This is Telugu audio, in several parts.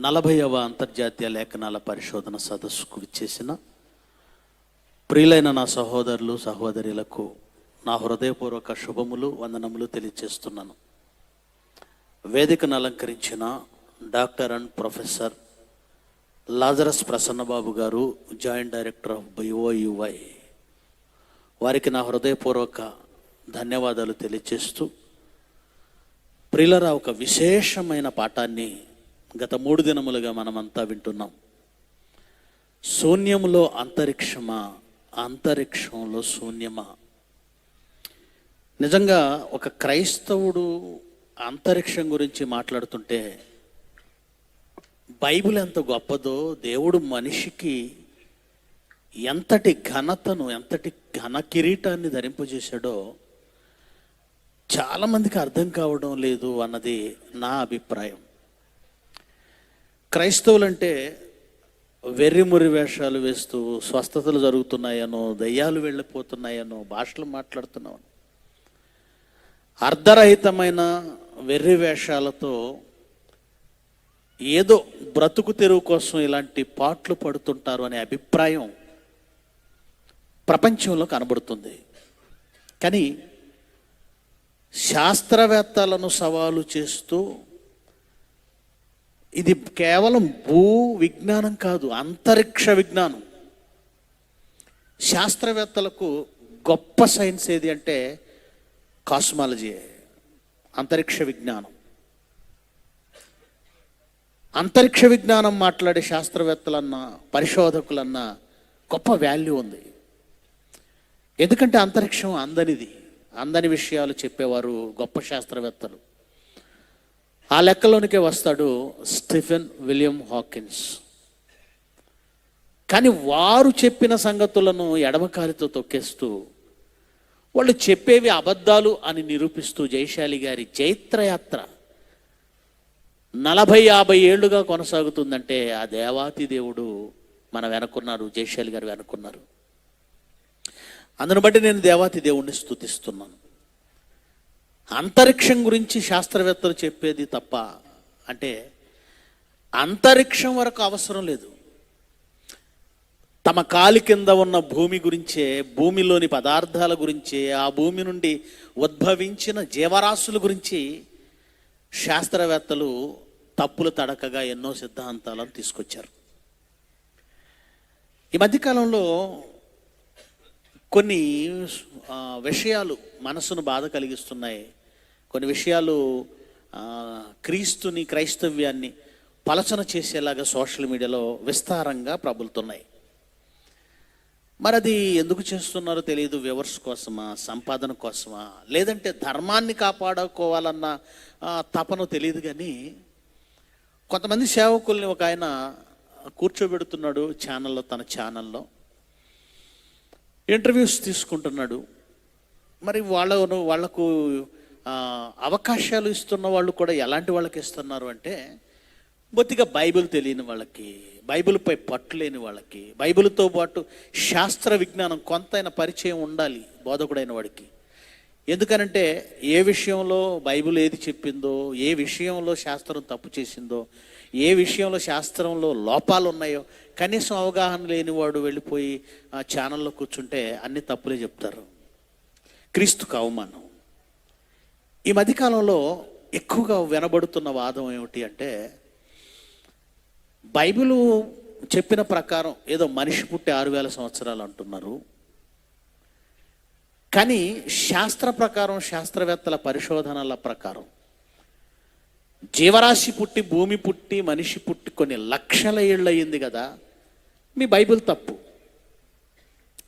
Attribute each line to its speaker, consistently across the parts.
Speaker 1: 40వ అంతర్జాతీయ లేఖనాల పరిశోధన సదస్సుకు విచ్చేసిన ప్రియులైన నా సహోదరులు సహోదరులకు నా హృదయపూర్వక శుభములు వందనములు తెలియజేస్తున్నాను. వేదికను అలంకరించిన doctor and professor Lazarus Prasanna Babu గారు, జాయింట్ డైరెక్టర్ ఆఫ్ BOUY, వారికి నా హృదయపూర్వక ధన్యవాదాలు తెలియజేస్తూ, ప్రియులరా, ఒక విశేషమైన పాఠాన్ని గత 3 దినములుగా మనమంతా వింటున్నాం. శూన్యములో అంతరిక్షమా, అంతరిక్షంలో శూన్యమా? నిజంగా ఒక క్రైస్తవుడు అంతరిక్షం గురించి మాట్లాడుతుంటే బైబిల్ ఎంత గొప్పదో, దేవుడు మనిషికి ఎంతటి ఘనతను, ఎంతటి ఘన కిరీటాన్ని ధరింపజేశాడో చాలామందికి అర్థం కావడం లేదు అన్నది నా అభిప్రాయం. క్రైస్తవులంటే వెర్రిమురి వేషాలు వేస్తూ స్వస్థతలు జరుగుతున్నాయనో, దయ్యాలు వెళ్ళిపోతున్నాయనో, భాషలు మాట్లాడుతున్నామని అర్ధరహితమైన వెర్రి వేషాలతో ఏదో బ్రతుకు తెరువు కోసం ఇలాంటి పాటలు పడుతుంటారు అనే అభిప్రాయం ప్రపంచంలో కనబడుతుంది. కానీ శాస్త్రవేత్తలను సవాలు చేస్తూ ఇది కేవలం భూ విజ్ఞానం కాదు, అంతరిక్ష విజ్ఞానం. శాస్త్రవేత్తలకు గొప్ప సైన్స్ ఏది అంటే కాస్మాలజీ, అంతరిక్ష విజ్ఞానం. అంతరిక్ష విజ్ఞానం మాట్లాడే శాస్త్రవేత్తలన్నా, పరిశోధకులన్నా గొప్ప వాల్యూ ఉంది. ఎందుకంటే అంతరిక్షం అందని విషయాలు చెప్పేవారు గొప్ప శాస్త్రవేత్తలు. ఆ లెక్కలోనికే వస్తాడు స్టీఫెన్ విలియం హాకిన్స్. కానీ వారు చెప్పిన సంగతులను ఎడమకాలితో తొక్కేస్తూ, వాళ్ళు చెప్పేవి అబద్ధాలు అని నిరూపిస్తూ జయశాలి గారి జైత్రయాత్ర 40-50 ఏళ్లుగా కొనసాగుతుందంటే ఆ దేవాతి దేవుడు మన వెనుకున్నారు, జయశాలి గారు వెనుకున్నారు. అందును బట్టి నేను దేవాతి దేవుణ్ణి స్తుతిస్తున్నాను. అంతరిక్షం గురించి శాస్త్రవేత్తలు చెప్పేది తప్ప అంటే అంతరిక్షం వరకు అవసరం లేదు. తమ కాలి కింద ఉన్న భూమి గురించే, భూమిలోని పదార్థాల గురించే, ఆ భూమి నుండి ఉద్భవించిన జీవరాశుల గురించి శాస్త్రవేత్తలు తప్పులు తడకగా ఎన్నో సిద్ధాంతాలను తీసుకొచ్చారు. ఈ మధ్యకాలంలో కొన్ని విషయాలు మనసును బాధ కలిగిస్తున్నాయి. కొన్ని విషయాలు క్రైస్తవ్యాన్ని పలచన చేసేలాగా సోషల్ మీడియాలో విస్తారంగా ప్రబలుతున్నాయి. మరి అది ఎందుకు చేస్తున్నారో తెలియదు. వ్యూవర్స్ కోసమా, సంపాదన కోసమా, లేదంటే ధర్మాన్ని కాపాడుకోవాలన్న తపనో తెలియదు. కానీ కొంతమంది సేవకుల్ని ఒక ఆయన కూర్చోబెడుతున్నాడు ఛానల్లో, తన ఛానల్లో ఇంటర్వ్యూస్ తీసుకుంటున్నాడు. మరి వాళ్లకు అవకాశాలు ఇస్తున్న వాళ్ళు కూడా ఎలాంటి వాళ్ళకి ఇస్తున్నారు అంటే, బొత్తిగా బైబిల్ తెలియని వాళ్ళకి, బైబిల్పై పట్టు లేని వాళ్ళకి, బైబిల్తో పాటు శాస్త్ర విజ్ఞానం కొంతైనా పరిచయం ఉండాలి బోధకుడైన వాడికి. ఎందుకనంటే ఏ విషయంలో బైబిల్ ఏది చెప్పిందో, ఏ విషయంలో శాస్త్రం తప్పు చేసిందో, ఏ విషయంలో శాస్త్రంలో లోపాలు ఉన్నాయో కనీసం అవగాహన లేనివాడు వెళ్ళిపోయి ఆ ఛానల్లో కూర్చుంటే అన్ని తప్పులే చెప్తారు. క్రీస్తుకు అవమానం. ఈ మధ్యకాలంలో ఎక్కువగా వినబడుతున్న వాదం ఏమిటి అంటే, బైబిలు చెప్పిన ప్రకారం ఏదో మనిషి పుట్టి 6000 సంవత్సరాలు అంటున్నారు. కానీ శాస్త్ర ప్రకారం, శాస్త్రవేత్తల పరిశోధనల ప్రకారం జీవరాశి పుట్టి, భూమి పుట్టి, మనిషి పుట్టి కొన్ని లక్షల ఏళ్ళు అయ్యింది కదా, మీ బైబిల్ తప్పు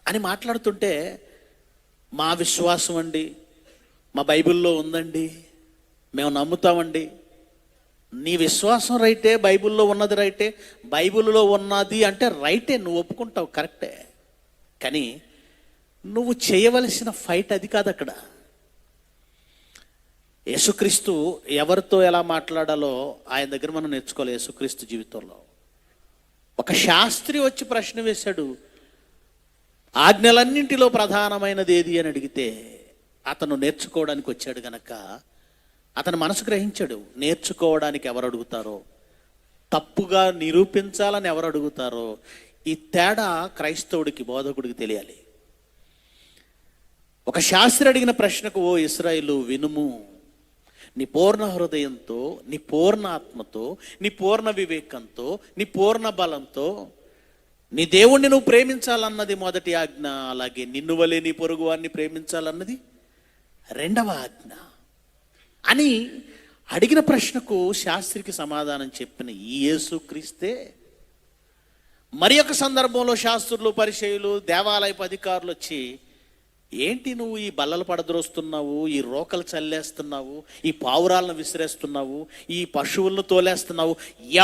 Speaker 1: అని మాట్లాడుతుంటే, మా విశ్వాసం అండి, మా బైబిల్లో ఉందండి, మేము నమ్ముతామండి. నీ విశ్వాసం రైటే, బైబిల్లో ఉన్నది రైటే, బైబిల్లో ఉన్నది అంటే రైటే, నువ్వు ఒప్పుకుంటావు, కరెక్టే. కానీ నువ్వు చేయవలసిన ఫైట్ అది కాదు. అక్కడ యేసుక్రీస్తు ఎవరితో ఎలా మాట్లాడాలో ఆయన దగ్గర మనం నేర్చుకోవాలి. యేసుక్రీస్తు జీవితంలో ఒక శాస్త్రి వచ్చి ప్రశ్న వేశాడు, ఆజ్ఞలన్నింటిలో ప్రధానమైనది ఏది అని అడిగితే అతను నేర్చుకోవడానికి వచ్చాడు గనక అతను మనసు గ్రహించాడు, నేర్చుకోవడానికి ఎవరు అడుగుతారో తప్పుగా నిరూపించాలని ఎవరు అడుగుతారో ఈ తేడా క్రైస్తవుడికి, బోధకుడికి తెలియాలి. ఒక శాస్త్రి అడిగిన ప్రశ్నకు, ఓ ఇశ్రాయేలు వినుము, నీ పూర్ణ హృదయంతో, నీ పూర్ణ ఆత్మతో, నీ పూర్ణ వివేకంతో, నీ పూర్ణ బలంతో నీ దేవుణ్ణి నువ్వు ప్రేమించాలన్నది మొదటి ఆజ్ఞ, అలాగే నిన్ను వలె నీ పొరుగు వారిని ప్రేమించాలన్నది రెండవ ఆజ్ఞ అని అడిగిన ప్రశ్నకు శాస్త్రికి సమాధానం చెప్పిన ఈ యేసుక్రీస్తే మరి ఒక సందర్భంలో శాస్త్రులు, పరిచయులు, దేవాలయపు అధికారులు వచ్చి, ఏంటి నువ్వు ఈ బల్లలు పడద్రోస్తున్నావు, ఈ రోకలు చల్లేస్తున్నావు, ఈ పావురాలను విసిరేస్తున్నావు, ఈ పశువులను తోలేస్తున్నావు,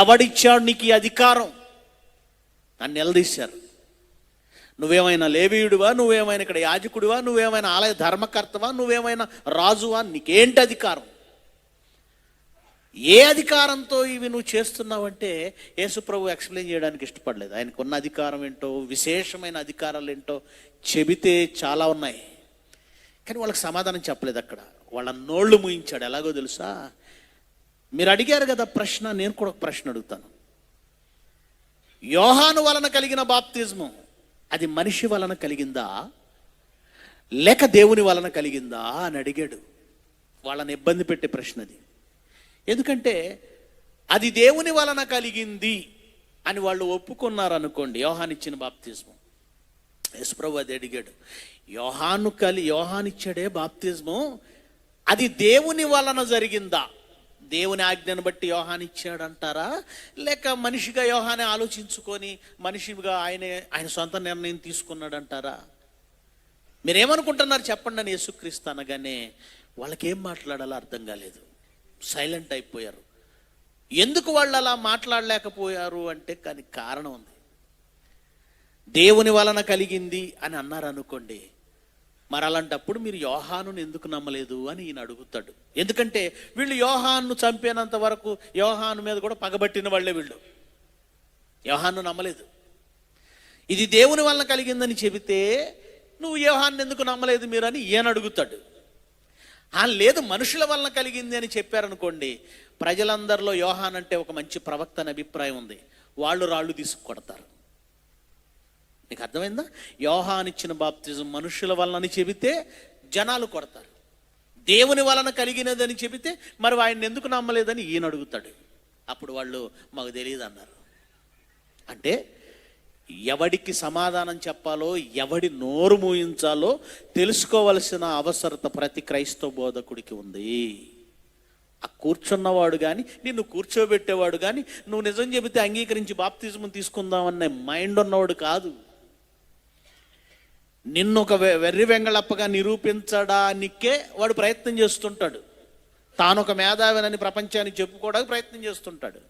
Speaker 1: ఎవడిచ్చాడు నీకు ఈ అధికారం అని నిలదీశారు. నువ్వేమైనా లేవీయుడివా, నువ్వేమైనా ఇక్కడ యాజకుడివా, నువ్వేమైనా ఆలయ ధర్మకర్తవా, నువ్వేమైనా రాజువా, నీకేంటి అధికారం? ఏ అధికారంతో ఇవి నువ్వు చేస్తున్నావంటే యేసుప్రభు ఎక్స్ప్లెయిన్ చేయడానికి ఇష్టపడలేదు. ఆయనకున్న అధికారం ఏంటో, విశేషమైన అధికారాలు ఏంటో చెబితే చాలా ఉన్నాయి, కానీ వాళ్ళకి సమాధానం చెప్పలేదు. అక్కడ వాళ్ళ నోళ్ళు మూయించాడు. ఎలాగో తెలుసా? మీరు అడిగారు కదా ప్రశ్న, నేను కూడా ఒక ప్రశ్న అడుగుతాను. యోహాను వలన కలిగిన బాప్తిజము అది మనిషి వలన కలిగిందా లేక దేవుని వలన కలిగిందా అని అడిగాడు. వాళ్ళని ఇబ్బంది పెట్టే ప్రశ్న అది. ఎందుకంటే అది దేవుని వలన కలిగింది అని వాళ్ళు ఒప్పుకున్నారు అనుకోండి, యోహాను ఇచ్చిన బాప్తిజము. యేసుప్రభు అది అడిగాడు, యోహాను ఇచ్చాడే బాప్తిజము, అది దేవుని వలన జరిగిందా, దేవుని ఆజ్ఞను బట్టి యోహాను ఇచ్చాడంటారా, లేక మనిషిగా యోహానే ఆలోచించుకొని మనిషిగా ఆయన సొంత నిర్ణయం తీసుకున్నాడంటారా? మీరేమనుకుంటున్నారు చెప్పండి అని యేసుక్రీస్తు అనగానే వాళ్ళకేం మాట్లాడాలో అర్థం కాలేదు, సైలెంట్ అయిపోయారు. ఎందుకు వాళ్ళు అలా మాట్లాడలేకపోయారు అంటే కానీ కారణం ఉంది. దేవుని వలన కలిగింది అని అన్నారు అనుకోండి, మరి అలాంటప్పుడు మీరు యోహానుని ఎందుకు నమ్మలేదు అని ఈయన అడుగుతాడు. ఎందుకంటే వీళ్ళు యోహాను చంపేనంత వరకు యోహాను మీద కూడా పగబట్టిన వాళ్ళే వీళ్ళు. యోహాను నమ్మలేదు. ఇది దేవుని వలన కలిగిందని చెబితే నువ్వు యోహాను ఎందుకు నమ్మలేదు మీరు అని ఈయన అడుగుతాడు. లేదు మనుషుల వలన కలిగింది అని చెప్పారనుకోండి, ప్రజలందరిలో యోహాన్ అంటే ఒక మంచి ప్రవక్త అని అభిప్రాయం ఉంది, వాళ్ళు రాళ్ళు తీసుకు కొడతారు. నీకు అర్థమైందా? యోహాను ఇచ్చిన బాప్తిజం మనుషుల వలన చెబితే జనాలు కొడతారు, దేవుని వలన కలిగినదని చెబితే మరి ఆయన ఎందుకు నమ్మలేదని ఈయన అడుగుతాడు. అప్పుడు వాళ్ళు మాకు తెలియదు అన్నారు. అంటే ఎవడికి సమాధానం చెప్పాలో, ఎవడి నోరు మూయించాలో తెలుసుకోవలసిన అవసరత ప్రతి క్రైస్తవ బోధకుడికి ఉంది. ఆ కూర్చున్నవాడు కానీ, నిన్ను కూర్చోబెట్టేవాడు కానీ, నువ్వు నిజం చెబితే అంగీకరించి బాప్తిజం తీసుకుందామనే మైండ్ ఉన్నవాడు కాదు. నిన్ను ఒక వెర్రి వెంగళప్పగా నిరూపించడానికే వాడు ప్రయత్నం చేస్తుంటాడు. తాను ఒక మేధావినని ప్రపంచానికి చెప్పుకోవడానికి ప్రయత్నం చేస్తుంటాడు.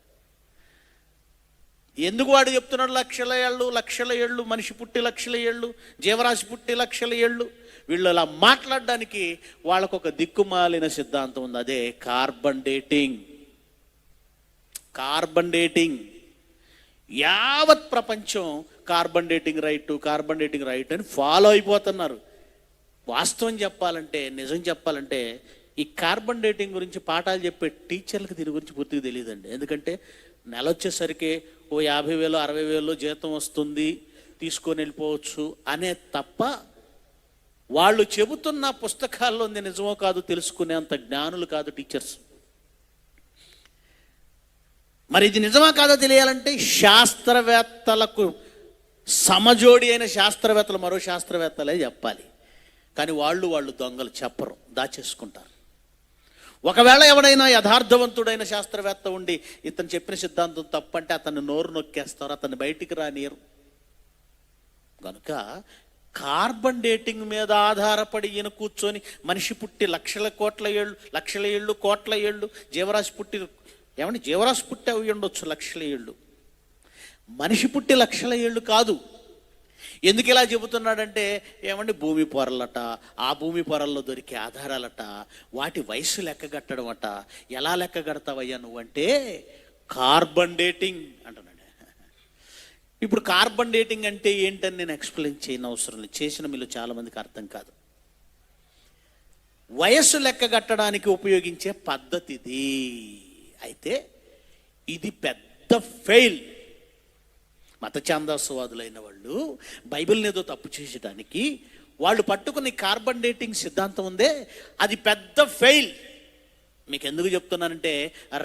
Speaker 1: ఎందుకు వాడు చెప్తున్నాడు లక్షల ఏళ్ళు మనిషి పుట్టి లక్షల ఏళ్ళు, జీవరాశి పుట్టి లక్షల ఏళ్ళు? వీళ్ళు అలా మాట్లాడడానికి వాళ్ళకు ఒక దిక్కుమాలిన సిద్ధాంతం ఉంది, అదే కార్బన్ డేటింగ్. యావత్ ప్రపంచం కార్బన్ డేటింగ్ రైట్ అని ఫాలో అయిపోతున్నారు. వాస్తవం చెప్పాలంటే, నిజం చెప్పాలంటే ఈ కార్బన్ డేటింగ్ గురించి పాఠాలు చెప్పే టీచర్లకు దీని గురించి పూర్తిగా తెలియదండి. ఎందుకంటే నెల వచ్చేసరికి ఓ 50,000 60,000 జీతం వస్తుంది, తీసుకొని వెళ్ళిపోవచ్చు అనే తప్ప వాళ్ళు చెబుతున్న పుస్తకాల్లో నిజమో కాదు తెలుసుకునేంత జ్ఞానులు కాదు టీచర్స్. మరి ఇది నిజమా కాదో తెలియాలంటే శాస్త్రవేత్తలకు సమజోడి అయిన శాస్త్రవేత్తలు, మరో శాస్త్రవేత్తలే చెప్పాలి. కానీ వాళ్ళు దొంగలు, చెప్పరు, దాచేసుకుంటారు. ఒకవేళ ఎవడైనా యథార్థవంతుడైన శాస్త్రవేత్త ఉండి ఇతను చెప్పిన సిద్ధాంతం తప్పంటే అతన్ని నోరు నొక్కేస్తారు, అతన్ని బయటికి రానియరు. కనుక కార్బన్ డేటింగ్ మీద ఆధారపడి ఈయన కూర్చొని మనిషి పుట్టి లక్షల ఏళ్ళు కోట్ల ఏళ్ళు, జీవరాశి పుట్టి అవి ఉండొచ్చు లక్షల ఏళ్ళు, మనిషి పుట్టి లక్షల ఏళ్ళు కాదు. ఎందుకు ఇలా చెబుతున్నాడంటే భూమి పొరలట, ఆ భూమి పొరల్లో దొరికే ఆధారాలట, వాటి వయసు లెక్కగట్టడం అట. ఎలా లెక్క కడతావయ్యా నువ్వంటే కార్బన్ డేటింగ్ అంటున్నాడు. ఇప్పుడు కార్బన్ డేటింగ్ అంటే ఏంటని నేను ఎక్స్ప్లెయిన్ చేయని అవసరం లేదు, చేసిన మీలో చాలా మందికి అర్థం కాదు. వయస్సు లెక్క కట్టడానికి ఉపయోగించే పద్ధతి ఇది. అయితే ఇది పెద్ద పెద్ద ఫెయిల్. మత ఛాందసవాదులైన వాళ్ళు బైబిల్ని ఏదో తప్పు చేసడానికి వాళ్ళు పట్టుకుని కార్బన్ డేటింగ్ సిద్ధాంతం ఉందే, అది పెద్ద ఫెయిల్. మీకు ఎందుకు చెప్తున్నానంటే,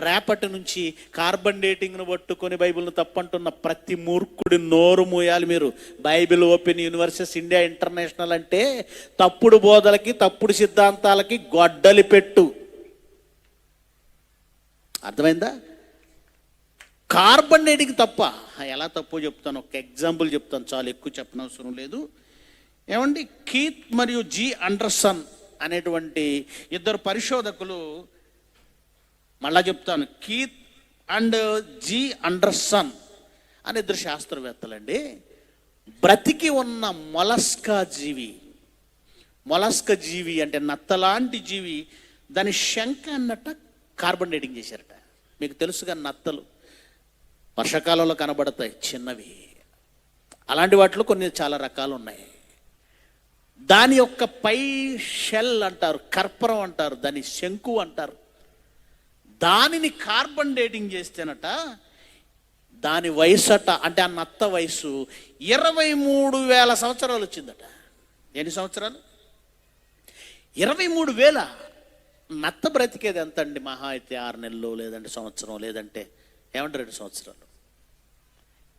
Speaker 1: రేపటి నుంచి కార్బన్ డేటింగ్ను పట్టుకొని బైబిల్ను తప్పంటున్న ప్రతి మూర్ఖుడి నోరు మూయాలి మీరు. Bible open universities India international అంటే తప్పుడు బోధలకి, తప్పుడు సిద్ధాంతాలకి గొడ్డలి పెట్టు. అర్థమైందా? కార్బన్ డేటింగ్ తప్ప. ఎలా తప్పో చెప్తాను, ఒక ఎగ్జాంపుల్ చెప్తాను, చాలా ఎక్కువ చెప్పనవసరం లేదు. ఏమండి, కీత్ మరియు జి అండర్సన్ అనేటువంటి ఇద్దరు పరిశోధకులు, మళ్ళా చెప్తాను, కీత్ అండ్ జి అండర్సన్ అనే ఇద్దరు శాస్త్రవేత్తలండి, బ్రతికి ఉన్న మొలస్కా జీవి అంటే నత్తలాంటి జీవి, దాని శంఖ అన్నట్ట కార్బన్ డేటింగ్ చేశారట. మీకు తెలుసుగా, నత్తలు వర్షాకాలంలో కనబడతాయి చిన్నవి, అలాంటి వాటిలో కొన్ని చాలా రకాలు ఉన్నాయి. దాని యొక్క పై షెల్ అంటారు, కర్పరం అంటారు, దాని శంకు అంటారు. దానిని కార్బన్ డేటింగ్ చేస్తేనట దాని వయసు అట, అంటే ఆ నత్త వయసు 23,000 సంవత్సరాలు వచ్చిందట. ఎన్ని సంవత్సరాలు? 23,000. నత్త బ్రతికేది ఎంత అండి? మహా అయితే 6 నెలలు, లేదంటే సంవత్సరం, లేదంటే 2 సంవత్సరాలు.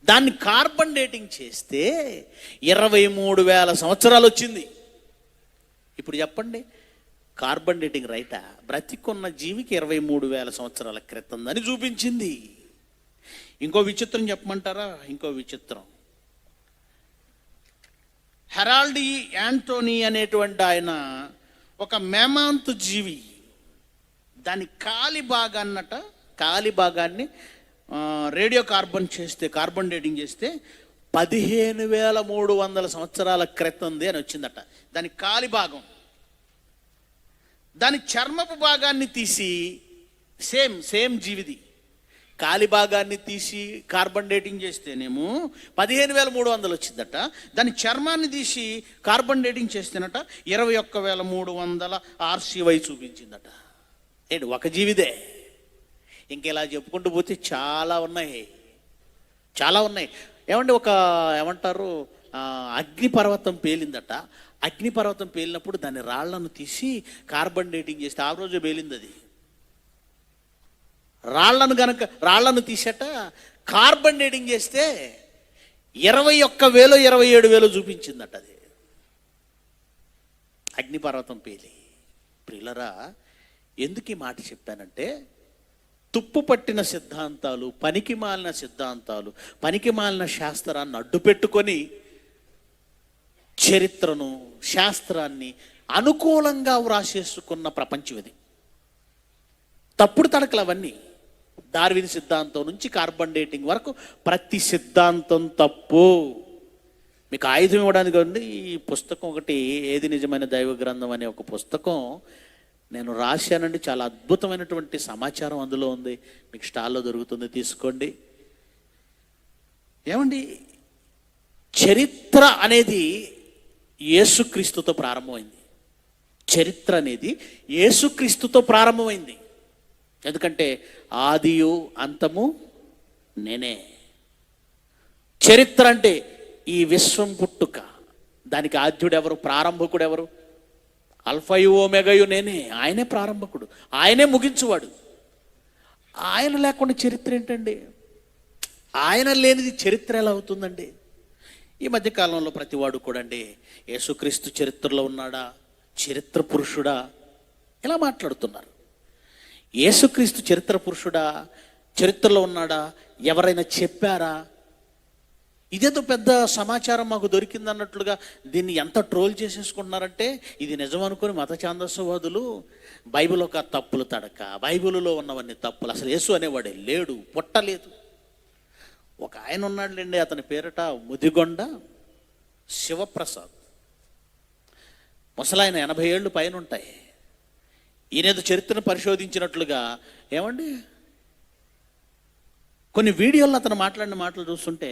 Speaker 1: దాన్ని కార్బన్ డేటింగ్ చేస్తే 23,000 సంవత్సరాలు వచ్చింది. ఇప్పుడు చెప్పండి, కార్బన్ డేటింగ్ రైటా? బ్రతికున్న జీవికి 23,000 సంవత్సరాల క్రితం అని చూపించింది. ఇంకో విచిత్రం చెప్పమంటారా? ఇంకో విచిత్రం, హెరాల్డ్ ఈ యాంటోనీ అనేటువంటి ఆయన ఒక మేమాంతు జీవి, దాని కాలి భాగాన్ని రేడియో కార్బన్ డేటింగ్ చేస్తే 15,300 సంవత్సరాల క్రితంది అని వచ్చిందట. దాని కాలి భాగం, దాని చర్మపు భాగాన్ని తీసి, సేమ్ జీవిది, కాలి భాగాన్ని తీసి కార్బన్ డేటింగ్ చేస్తేనేమో 15,300 వచ్చిందట. దాని చర్మాన్ని తీసి కార్బన్ డేటింగ్ చేస్తేనట 21,300 RCY చూపించిందట. ఏంటి, ఒక జీవిదే. ఇంకెలా చెప్పుకుంటూ పోతే చాలా ఉన్నాయి. ఏమంటే ఏమంటారు, అగ్నిపర్వతం పేలిందట. అగ్నిపర్వతం పేలినప్పుడు దాని రాళ్లను తీసి కార్బన్ డేటింగ్ చేస్తే, ఆ రోజు పేలింది అది. రాళ్లను తీసేట కార్బన్ డేటింగ్ చేస్తే 21,000 27,000 చూపించిందట అది. అగ్నిపర్వతం పేలి. ప్రియులరా, ఎందుకు ఈ మాట చెప్పానంటే, తుప్పు పట్టిన సిద్ధాంతాలు, పనికిమాలిన శాస్త్రాన్ని అడ్డుపెట్టుకొని చరిత్రను, శాస్త్రాన్ని అనుకూలంగా వ్రాసేసుకున్న ప్రపంచం ఇది. తప్పుడు తడకలు అవన్నీ. డార్విన్ సిద్ధాంతం నుంచి కార్బన్ డేటింగ్ వరకు ప్రతి సిద్ధాంతం తప్పు. మీకు ఆయుధం ఇవ్వడానికి ఉంది ఈ పుస్తకం ఒకటి, ఏది నిజమైన దైవ గ్రంథం అనే ఒక పుస్తకం నేను రాశానండి. చాలా అద్భుతమైనటువంటి సమాచారం అందులో ఉంది. మీకు స్టాల్లో దొరుకుతుంది, తీసుకోండి. ఏమండి, చరిత్ర అనేది యేసుక్రీస్తుతో ప్రారంభమైంది. ఎందుకంటే ఆదియు అంతము నేనే. చరిత్ర అంటే ఈ విశ్వం పుట్టుక, దానికి ఆద్యుడు ఎవరు, ప్రారంభకుడు ఎవరు? అల్ఫయు ఓమెగయు నేనే. ఆయనే ప్రారంభకుడు, ఆయనే ముగించువాడు. ఆయన లేకుండా చరిత్ర ఏంటండి? ఆయన లేనిది చరిత్ర ఎలా అవుతుందండి? ఈ మధ్యకాలంలో ప్రతివాడు కూడా అండి, యేసుక్రీస్తు చరిత్రలో ఉన్నాడా, చరిత్ర పురుషుడా, ఇలా మాట్లాడుతున్నారు. యేసుక్రీస్తు చరిత్ర పురుషుడా, చరిత్రలో ఉన్నాడా, ఎవరైనా చెప్పారా? ఇదేదో పెద్ద సమాచారం మాకు దొరికింది అన్నట్లుగా దీన్ని ఎంత ట్రోల్ చేసేసుకుంటున్నారంటే, ఇది నిజం అనుకుని మత ఛాందసవాదులు బైబిల్ ఒక తప్పులు తడక, బైబిల్లో ఉన్నవన్నీ తప్పులు, అసలు యేసు అనేవాడే లేడు, పుట్టలేదు. ఒక ఆయన ఉన్నాడులేండి, అతని పేరట ముదిగొండ శివప్రసాద్. ముసలాయన 80 ఏళ్ళు పైన ఉంటాయి. ఈయనేదో చరిత్రను పరిశోధించినట్లుగా, ఏమండి, కొన్ని వీడియోల్లో అతను మాట్లాడిన మాటలు చూస్తుంటే,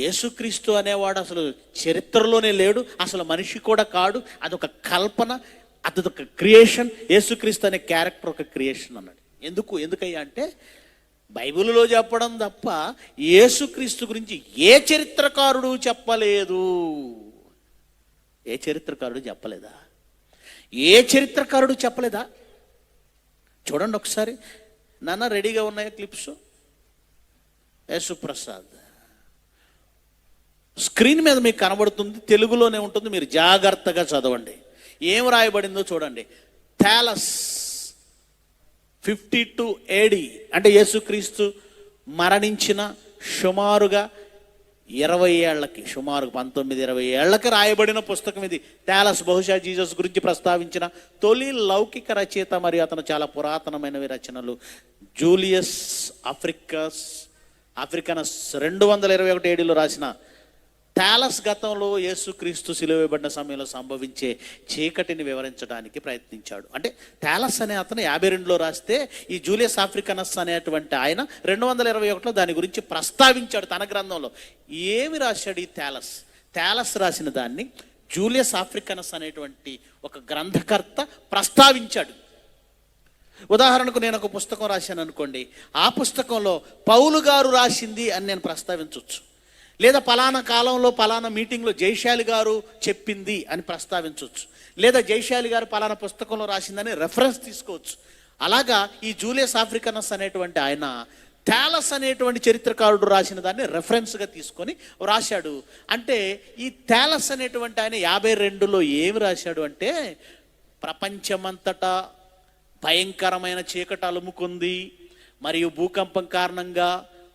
Speaker 1: యేసుక్రీస్తు అనేవాడు అసలు చరిత్రలోనే లేడు, అసలు మనిషి కూడా కాడు, అదొక కల్పన, అదొక క్రియేషన్, యేసుక్రీస్తు అనే క్యారెక్టర్ ఒక క్రియేషన్ అన్నాడు. ఎందుకయ్యా అంటే, బైబిల్లో చెప్పడం తప్ప యేసుక్రీస్తు గురించి ఏ చరిత్రకారుడు చెప్పలేదు. ఏ చరిత్రకారుడు చెప్పలేదా? ఏ చరిత్రకారుడు చెప్పలేదా? చూడండి ఒకసారి. నాన్న రెడీగా ఉన్నాయా క్లిప్స్? యేసుప్రసాద్ స్క్రీన్ మీద మీకు కనబడుతుంది, తెలుగులోనే ఉంటుంది, మీరు జాగ్రత్తగా చదవండి. ఏం రాయబడిందో చూడండి. థాలస్ 52 AD, అంటే యేసుక్రీస్తు మరణించిన సుమారుగా 20 ఏళ్లకి, సుమారు 19-20 ఏళ్లకి రాయబడిన పుస్తకం ఇది. థాలస్ బహుశా జీసస్ గురించి ప్రస్తావించిన తొలి లౌకిక రచయిత, మరియు అతను చాలా పురాతనమైనవి రచనలు. జూలియస్ ఆఫ్రికనస్ 221 ADలో రాసిన థాలస్ గతంలో యేసుక్రీస్తు సిలువేయబడిన సమయంలో సంభవించే చీకటిని వివరించడానికి ప్రయత్నించాడు. అంటే థాలస్ అనే అతను 52లో రాస్తే, ఈ జూలియస్ ఆఫ్రికనస్ అనేటువంటి ఆయన 221లో దాని గురించి ప్రస్తావించాడు తన గ్రంథంలో. ఏమి రాశాడు ఈ థాలస్ రాసిన దాన్ని జూలియస్ ఆఫ్రికనస్ అనేటువంటి ఒక గ్రంథకర్త ప్రస్తావించాడు. ఉదాహరణకు నేను ఒక పుస్తకం రాశాను అనుకోండి, ఆ పుస్తకంలో పౌలు గారు రాసింది అని నేను ప్రస్తావించవచ్చు, లేదా పలానా కాలంలో పలానా మీటింగ్లో జైశాలి గారు చెప్పింది అని ప్రస్తావించవచ్చు, లేదా జైశాలి గారు పలానా పుస్తకంలో రాసిందని రెఫరెన్స్ తీసుకోవచ్చు. అలాగా ఈ జూలియస్ ఆఫ్రికనస్ అనేటువంటి ఆయన థాలస్ అనేటువంటి చరిత్రకారుడు రాసిన దాన్ని రెఫరెన్స్గా తీసుకొని రాశాడు. అంటే ఈ థాలస్ అనేటువంటి ఆయన 52లో ఏమి రాశాడు అంటే, ప్రపంచమంతటా భయంకరమైన చీకటి అలుముకుంది, మరియు భూకంపం కారణంగా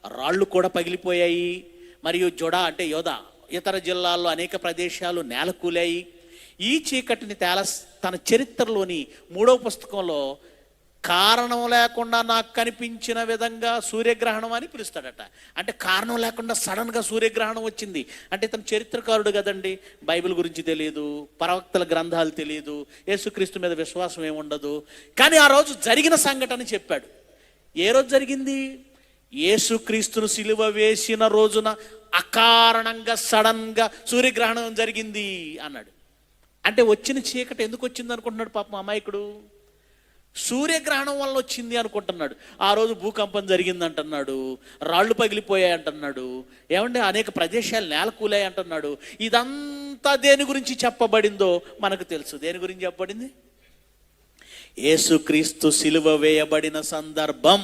Speaker 1: రాళ్ళు కూడా పగిలిపోయాయి, మరియు జొడా అంటే యోధా ఇతర జిల్లాల్లో అనేక ప్రదేశాలు నేలకూలాయి. ఈ చీకటిని థాలస్ తన చరిత్రలోని 3వ పుస్తకంలో కారణం లేకుండా నాకు కనిపించిన విధంగా సూర్యగ్రహణం అని పిలుస్తాడట. అంటే కారణం లేకుండా సడన్గా సూర్యగ్రహణం వచ్చింది అంటే ఇతను చరిత్రకారుడు కదండి, బైబిల్ గురించి తెలియదు, ప్రవక్తల గ్రంథాలు తెలియదు, యేసుక్రీస్తు మీద విశ్వాసం ఏముండదు. కానీ ఆ రోజు జరిగిన సంఘటన చెప్పాడు. ఏ రోజు జరిగింది? యేసుక్రీస్తును సిలువ వేసిన రోజున అకారణంగా సడన్గా సూర్యగ్రహణం జరిగింది అన్నాడు. అంటే వచ్చిన చీకటి ఎందుకు వచ్చింది అనుకుంటున్నాడు పాపం అమాయకుడు? సూర్యగ్రహణం వల్ల వచ్చింది అనుకుంటున్నాడు. ఆ రోజు భూకంపం జరిగింది అంటున్నాడు, రాళ్ళు పగిలిపోయాయి అంటున్నాడు, ఏమంటే అనేక ప్రదేశాలు నేలకూలాయి అంటున్నాడు. ఇదంతా దేని గురించి చెప్పబడిందో మనకు తెలుసు. దేని గురించి చెప్పబడింది? యేసుక్రీస్తు సిలువ వేయబడిన సందర్భం.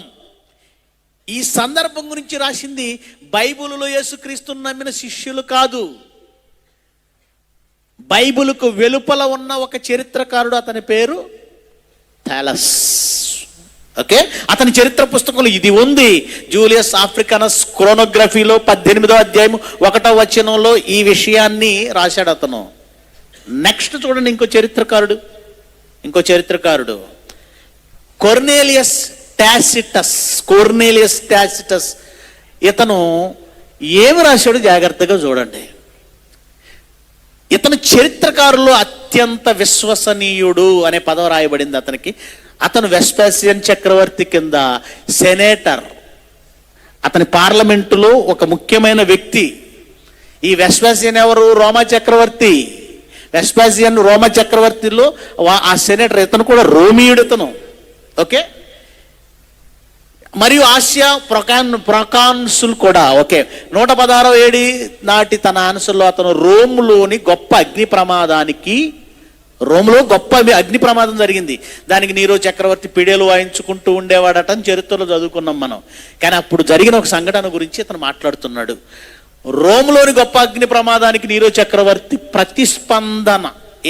Speaker 1: ఈ సందర్భం గురించి రాసింది బైబిలులో యేసుక్రీస్తును నమ్మిన శిష్యులు కాదు, బైబిలుకు వెలుపల ఉన్న ఒక చరిత్రకారుడు. అతని పేరు థాలస్. ఓకే, అతని చరిత్ర పుస్తకంలో ఇది ఉంది. జూలియస్ ఆఫ్రికనస్ క్రోనోగ్రఫీలో 18వ అధ్యాయం 1వ వచనంలో ఈ విషయాన్ని రాశాడు అతను. నెక్స్ట్ చూడండి, ఇంకో చరిత్రకారుడు కొర్నేలియస్ టాసిటస్. ఇతను ఏమి రాశాడు జాగ్రత్తగా చూడండి. ఇతను చరిత్రకారుల్లో అత్యంత విశ్వసనీయుడు అనే పదం రాయబడింది అతనికి. అతను వెస్పాసియన్ చక్రవర్తి కింద సెనేటర్, అతని పార్లమెంటులో ఒక ముఖ్యమైన వ్యక్తి. ఈ వెస్పాసియన్ ఎవరు? రోమా చక్రవర్తి. వెస్పాసియన్ రోమా చక్రవర్తిలో ఆ సెనేటర్, ఇతను కూడా రోమియుడు ఇతను. ఓకే, మరియు ఆసియా ప్రొకాన్సుల్ కూడా. ఓకే, 116వ AD నాటి తన ఆన్సర్లో అతను రోమ్లో గొప్ప అగ్ని ప్రమాదం జరిగింది. దానికి నీరో చక్రవర్తి పిడేలు వాయించుకుంటూ ఉండేవాడట అని చరిత్రలో చదువుకున్నాం మనం. కానీ అప్పుడు జరిగిన ఒక సంఘటన గురించి అతను మాట్లాడుతున్నాడు. రోమ్లోని గొప్ప అగ్ని ప్రమాదానికి నీరో చక్రవర్తి ప్రతిస్పందన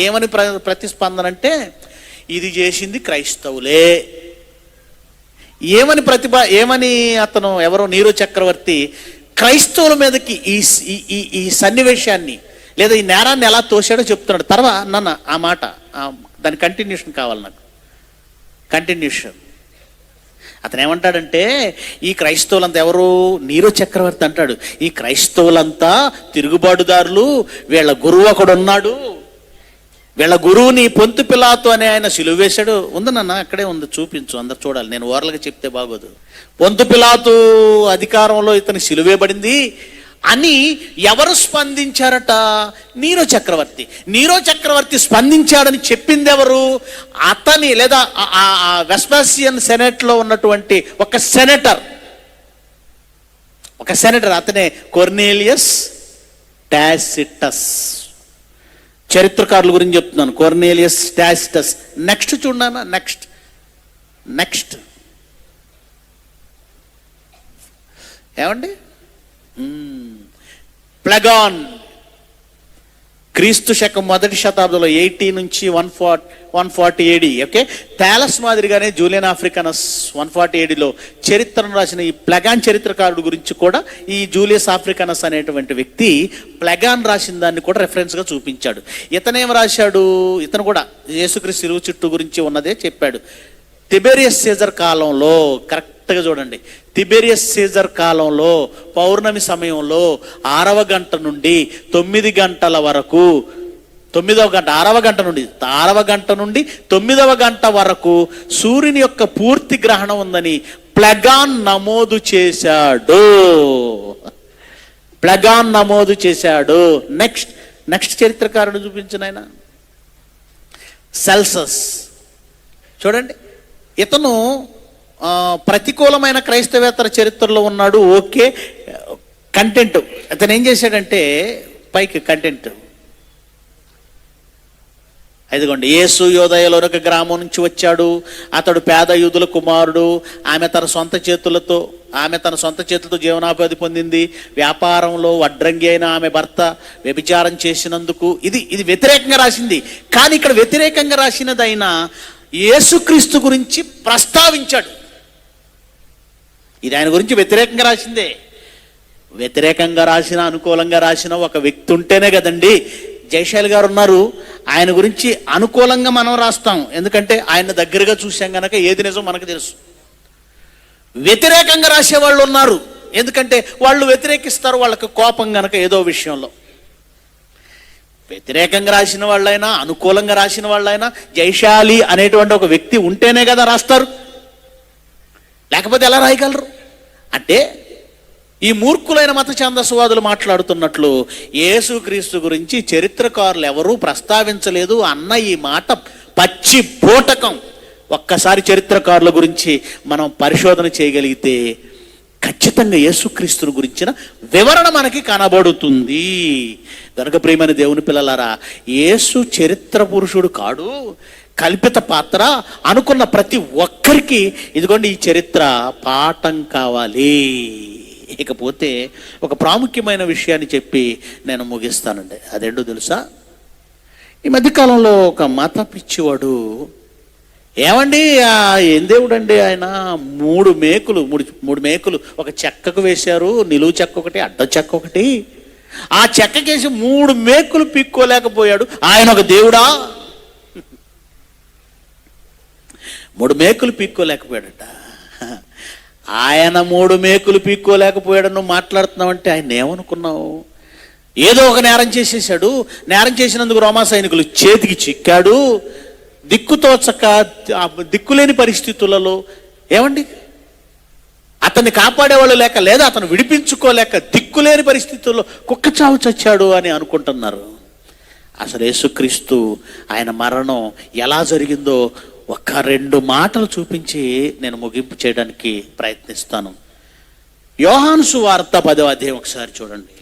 Speaker 1: ఏమని? ప్రతిస్పందన అంటే ఇది చేసింది క్రైస్తవులే. ఏమని అతను ఎవరో నీరో చక్రవర్తి క్రైస్తవుల మీదకి ఈ సన్నివేశాన్ని లేదా ఈ నేరాన్ని ఎలా తోశాడో చెప్తున్నాడు. తర్వాత నన్ను ఆ మాట, దాని కంటిన్యూషన్ కావాలి నాకు. కంటిన్యూషన్ అతను ఏమంటాడంటే, ఈ క్రైస్తవులంతా ఎవరు? నీరో చక్రవర్తి అంటాడు, ఈ క్రైస్తవులంతా తిరుగుబాటుదారులు, వీళ్ళ గురువు ఒకడు ఉన్నాడు, వీళ్ళ గురువుని పొంతు పిలాతు అనే ఆయన సిలువ వేశాడు. ఉంది నాన్న, అక్కడే ఉంది, చూపించు, అందరు చూడాలి, నేను ఓరలుగా చెప్తే బాగోదు. పొంతు పిలాతు అధికారంలో ఇతను సిలువేయబడింది అని ఎవరు స్పందించారట? నీరో చక్రవర్తి స్పందించాడని చెప్పింది ఎవరు? అతని లేదా వెస్పాసియన్ సెనేట్లో ఉన్నటువంటి ఒక సెనేటర్, ఒక సెనేటర్, అతనే కొర్నేలియస్ టాసిటస్. చరిత్రకారుల గురించి చెప్తున్నాను, కొర్నేలియస్ టాసిటస్. నెక్స్ట్ చూడనా, నెక్స్ట్ ఏమండి, ప్లగాన్. క్రీస్తు శకం మొదటి శతాబ్దంలో 80 నుంచి 140 AD. ఓకే, థాలస్ మాదిరిగానే జూలియన్ ఆఫ్రికనస్ 140 ADలో చరిత్రను రాసిన ఈ ప్లగాన్ చరిత్రకారుడు గురించి కూడా ఈ జూలియస్ ఆఫ్రికనస్ అనేటువంటి వ్యక్తి ప్లగాన్ రాసిన దాన్ని కూడా రెఫరెన్స్గా చూపించాడు. ఇతనేం రాశాడు, ఇతను కూడా యేసుక్రీస్తు శిలువ చుట్టూ గురించి ఉన్నదే చెప్పాడు. తిబెరియస్ సీజర్ కాలంలో, కరెక్ట్గా చూడండి, తిబెరియస్ సీజర్ కాలంలో పౌర్ణమి సమయంలో 6వ గంట నుండి 9 గంటల వరకు, 9వ గంట 6వ గంట నుండి 9వ గంట వరకు సూర్యుని యొక్క పూర్తి గ్రహణం ఉందని ప్లగాన్ నమోదు చేశాడు. నెక్స్ట్ చరిత్రకారుడు చూపించిన ఆయన సెల్సస్. చూడండి, ఇతను ప్రతికూలమైన క్రైస్తవేతర చరిత్రలో ఉన్నాడు. ఓకే, కంటెంట్ అతను ఏం చేశాడంటే, పైకి కంటెంట్ ఇదిగోండి. యేసు యోదయలో ఒక గ్రామం నుంచి వచ్చాడు. అతడు పేద యూదుల కుమారుడు. ఆమె తన సొంత చేతులతో జీవనోపాధి పొందింది. వ్యాపారంలో వడ్రంగి అయిన ఆమె భర్త వ్యభిచారం చేసినందుకు. ఇది వ్యతిరేకంగా రాసింది. కానీ ఇక్కడ వ్యతిరేకంగా రాసినదైనా యేసుక్రీస్తు గురించి ప్రస్తావించాడు. ఇది ఆయన గురించి వ్యతిరేకంగా రాసిందే. వ్యతిరేకంగా రాసిన, అనుకూలంగా రాసిన ఒక వ్యక్తి ఉంటేనే కదండి. జయశాలి గారు ఉన్నారు, ఆయన గురించి అనుకూలంగా మనం రాస్తాం, ఎందుకంటే ఆయన దగ్గరగా చూసాం కనుక ఏది నిజం మనకు తెలుసు. వ్యతిరేకంగా రాసేవాళ్ళు ఉన్నారు, ఎందుకంటే వాళ్ళు వ్యతిరేకిస్తారు, వాళ్ళకి కోపం కనుక ఏదో విషయంలో. వ్యతిరేకంగా రాసిన వాళ్ళైనా అనుకూలంగా రాసిన వాళ్ళైనా జయశాలి అనేటువంటి ఒక వ్యక్తి ఉంటేనే కదా రాస్తారు, లేకపోతే ఎలా రాయగలరు? అంటే ఈ మూర్ఖులైన మత ఛాందసవాదులు మాట్లాడుతున్నట్లు యేసుక్రీస్తు గురించి చరిత్రకారులు ఎవరూ ప్రస్తావించలేదు అన్న ఈ మాట పచ్చి బోటకం. ఒక్కసారి చరిత్రకారుల గురించి మనం పరిశోధన చేయగలిగితే ఖచ్చితంగా యేసుక్రీస్తుని గురించిన వివరణ మనకి కనబడుతుంది. కనుక ప్రియమైన దేవుని పిల్లలారా, యేసు చరిత్ర పురుషుడు కాడు, కల్పిత పాత్ర అనుకున్న ప్రతి ఒక్కరికి ఇదిగోండి ఈ చరిత్ర పాఠం కావాలి. ఇకపోతే ఒక ప్రాముఖ్యమైన విషయాన్ని చెప్పి నేను ముగిస్తానండి. అదేంటో తెలుసా? ఈ మధ్యకాలంలో ఒక మత పిచ్చివాడు, ఏమండి ఏం దేవుడు అండి ఆయన, మూడు మేకులు ఒక చెక్కకు వేశారు, నిలువు చెక్క ఒకటి, అడ్డ చెక్క ఒకటి. ఆ చెక్కకేసి 3 మేకులు పీక్కోలేకపోయాడు, ఆయన ఒక దేవుడా? 3 మేకులు పీక్కోలేకపోయాడట. ఆయన 3 మేకులు పీక్కోలేకపోయాడు నువ్వు మాట్లాడుతున్నావంటే ఆయన ఏమనుకున్నావు? ఏదో ఒక నేరం చేసేసాడు. నేరం చేసినందుకు రోమా సైనికులు చేతికి చిక్కాడు. దిక్కుతోచక దిక్కులేని పరిస్థితులలో ఏమండి అతన్ని కాపాడేవాళ్ళు లేక, లేదా అతను విడిపించుకోలేక దిక్కులేని పరిస్థితుల్లో కుక్క చావు చచ్చాడు అని అనుకుంటున్నారు. అసలు యేసుక్రీస్తు ఆయన మరణం ఎలా జరిగిందో 1-2 మాటలు చూపించి నేను ముగింపు చేయడానికి ప్రయత్నిస్తాను. యోహాను సువార్త 10వ అధ్యాయం ఒకసారి చూడండి.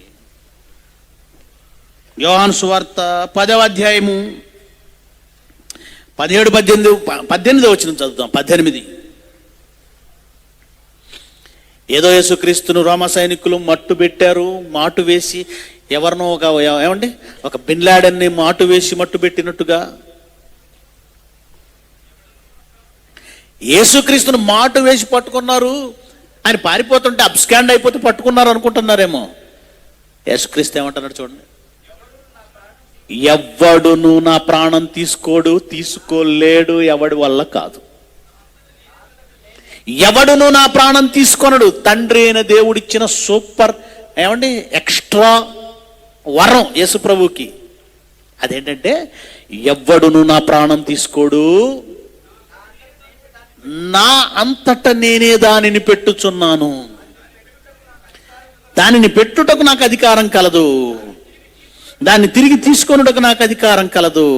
Speaker 1: యోహాను సువార్త 10వ అధ్యాయము 17-18 వచనం చదువుతాం. 18. ఏదో యేసుక్రీస్తును రోమా సైనికులు మట్టు పెట్టారు, మాటు వేసి ఎవరినో ఒక బిన్ లాడెన్ని మాటు వేసి మట్టు పెట్టినట్టుగా యేసుక్రీస్తును మాటు వేసి పట్టుకున్నారు. ఆయన పారిపోతుంటే అబ్స్కాండ్ అయిపోతే పట్టుకున్నారు అనుకుంటున్నారేమో. యేసుక్రీస్తు ఏమంటున్నాడు చూడండి, ఎవ్వడును నా ప్రాణం తీసుకోలేడు, ఎవడి వల్ల కాదు. ఎవడును నా ప్రాణం తీసుకొనడు. తండ్రి అయిన దేవుడిచ్చిన సూపర్ ఎక్స్ట్రా వరం యేసు ప్రభువుకి. అదేంటంటే ఎవ్వడును నా ప్రాణం తీసుకోడు, నా అంతట నేనే దానిని పెట్టుచున్నాను, దానిని పెట్టుటకు నాకు అధికారం కలదు, దాన్ని తిరిగి తీసుకొనుటకు నాకు అధికారం కలదు.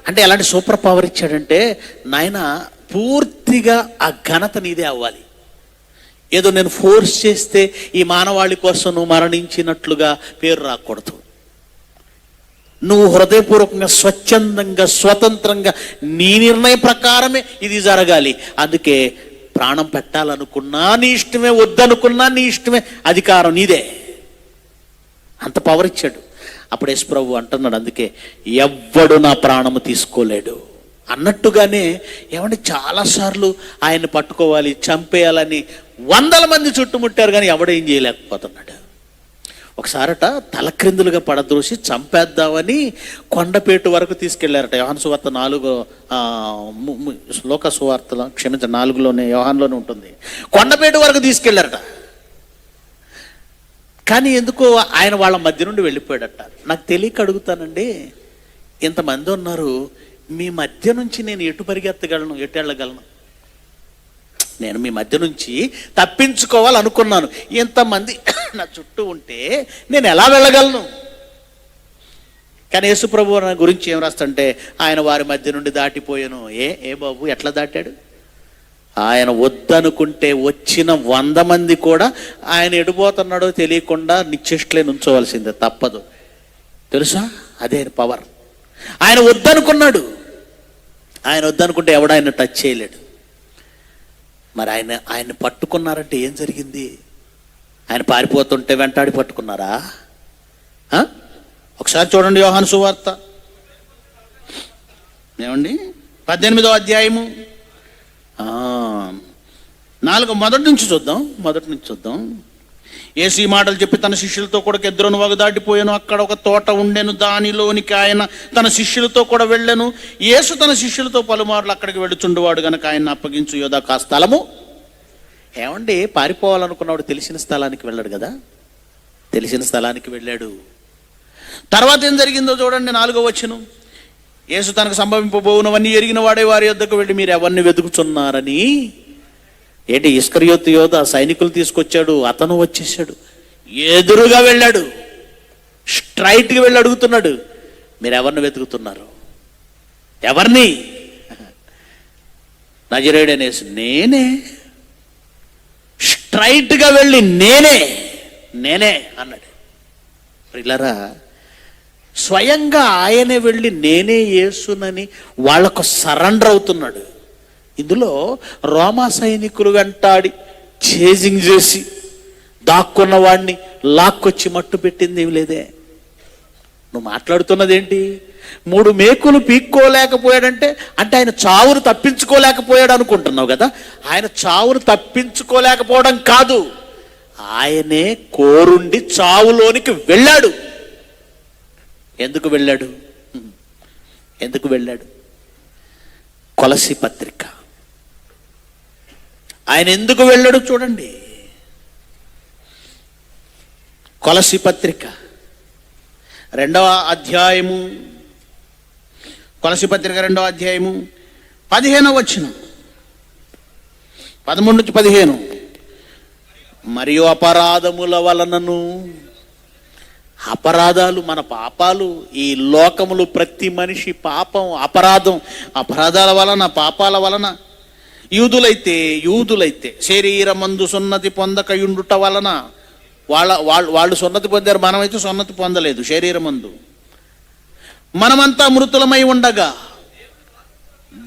Speaker 1: అంటే ఎలాంటి సూపర్ పవర్ ఇచ్చాడంటే, నాయన పూర్తిగా ఆ ఘనత నీదే అవ్వాలి. ఏదో నేను ఫోర్స్ చేస్తే ఈ మానవాళి కోసం నువ్వు మరణించినట్లుగా పేరు రాకూడదు. నువ్వు హృదయపూర్వకంగా, స్వచ్ఛందంగా, స్వతంత్రంగా నీ నిర్ణయం ప్రకారమే ఇది జరగాలి. అందుకే ప్రాణం పెట్టాలనుకున్నా నీ ఇష్టమే, వద్దనుకున్నా నీ ఇష్టమే, అధికారం నీదే. అంత పవర్ ఇచ్చాడు. అప్పుడు యేసు ప్రభు అంటున్నాడు, అందుకే ఎవ్వడు నా ప్రాణము తీసుకోలేడు అన్నట్టుగానే. ఏమంటే చాలాసార్లు ఆయన్ని పట్టుకోవాలి, చంపేయాలని వందల మంది చుట్టుముట్టారు, కానీ ఎవడేం చేయలేకపోతున్నాడు. ఒకసారట తలక్రిందులుగా పడద్రోసి చంపేద్దామని కొండపేటు వరకు తీసుకెళ్లారట. యోహాను సువార్త 4 లోక సువార్తలో 4లోనే, యోహాన్లోనే ఉంటుంది. కొండపేటు వరకు తీసుకెళ్లారట. కానీ ఎందుకో ఆయన వాళ్ళ మధ్య నుండి వెళ్ళిపోయాడట. నాకు తెలియక అడుగుతానండి, ఇంతమంది ఉన్నారు, మీ మధ్య నుంచి నేను ఎటు పరిగెత్తగలను, ఎటు వెళ్ళగలను? నేను మీ మధ్య నుంచి తప్పించుకోవాలనుకున్నాను. ఇంతమంది నా చుట్టూ ఉంటే నేను ఎలా వెళ్ళగలను? కానీ యేసు ప్రభు గురించి ఏం రాస్తుంటే, ఆయన వారి మధ్య నుండి దాటిపోయాను. ఏ బాబు, ఎట్లా దాటాడు? ఆయన వద్దనుకుంటే వచ్చిన 100 మంది కూడా ఆయన ఎడిపోతున్నాడో తెలియకుండా నిశ్చేష్లే నుంచోవలసిందే, తప్పదు. తెలుసా? అదే పవర్. ఆయన వద్దనుకున్నాడు. ఆయన వద్దనుకుంటే ఎవడ ఆయన టచ్ చేయలేడు. మరి ఆయన్ని పట్టుకున్నారంటే ఏం జరిగింది? ఆయన పారిపోతుంటే వెంటాడి పట్టుకున్నారా? ఒకసారి చూడండి యోహాను సువార్త ఏమండి 18వ అధ్యాయము 4 మొదటి నుంచి చూద్దాం. యేసు ఈ మాటలు చెప్పి తన శిష్యులతో కూడా కెద్రోను వాగు దాటిపోయాను. అక్కడ ఒక తోట ఉండెను, దానిలోనికి ఆయన తన శిష్యులతో కూడా వెళ్ళాను. యేసు తన శిష్యులతో పలుమార్లు అక్కడికి వెళుచుండేవాడు గనక ఆయన అప్పగించు యోధా కా స్థలము. ఏమండి, పారిపోవాలనుకున్నవాడు తెలిసిన స్థలానికి వెళ్ళాడు కదా, తెలిసిన స్థలానికి వెళ్ళాడు. తర్వాత ఏం జరిగిందో చూడండి, 4వ వచనం. యేసు తనకు సంభవింపబోవునవన్నీ ఎరిగిన వాడే వారి యొద్దకు వెళ్ళి, మీరు ఎవరిని వెతుకుతున్నారని. ఏంటి, ఇస్కరియోతు యోధ సైనికులు తీసుకొచ్చాడు, అతను వచ్చేసాడు, ఎదురుగా వెళ్ళాడు, స్ట్రైట్గా వెళ్ళి అడుగుతున్నాడు, మీరు ఎవరిని వెతుకుతున్నారు? ఎవరిని? నజరేయుడైన యేసు. నేనే. స్ట్రైట్గా వెళ్ళి నేనే అన్నాడు. ప్రియులారా, స్వయంగా ఆయనే వెళ్ళి నేనే యేసునని వాళ్లకు సరెండర్ అవుతున్నాడు. ఇందులో రోమా సైనికులు వెంటాడి చేజింగ్ చేసి దాక్కున్న వాడిని లాక్కొచ్చి మట్టు పెట్టింది ఏమి లేదే. నువ్వు మాట్లాడుతున్నది ఏంటి? 3 మేకులు పీక్కోలేకపోయాడంటే అంటే ఆయన చావును తప్పించుకోలేకపోయాడు అనుకుంటున్నావు కదా. ఆయన చావును తప్పించుకోలేకపోవడం కాదు, ఆయనే కోరుండి చావులోనికి వెళ్ళాడు. ఎందుకు వెళ్ళాడు? కొలసి పత్రిక. ఆయన ఎందుకు వెళ్ళాడు చూడండి. కొలసి పత్రిక 2వ అధ్యాయము, కొలసి పత్రిక 2వ అధ్యాయము 15వ వచనం, 13 నుంచి 15. మరియు అపరాధముల వలనను, అపరాధాలు మన పాపాలు, ఈ లోకములు ప్రతి మనిషి పాపం, అపరాధాల వలన, పాపాల వలన యూదులైతే శరీరమందు సున్నతి పొందకయుండుట వలన, వాళ్ళు సున్నతి పొందారు, మనమైతే సున్నతి పొందలేదు. శరీరమందు మనమంతా మృతులమై ఉండగా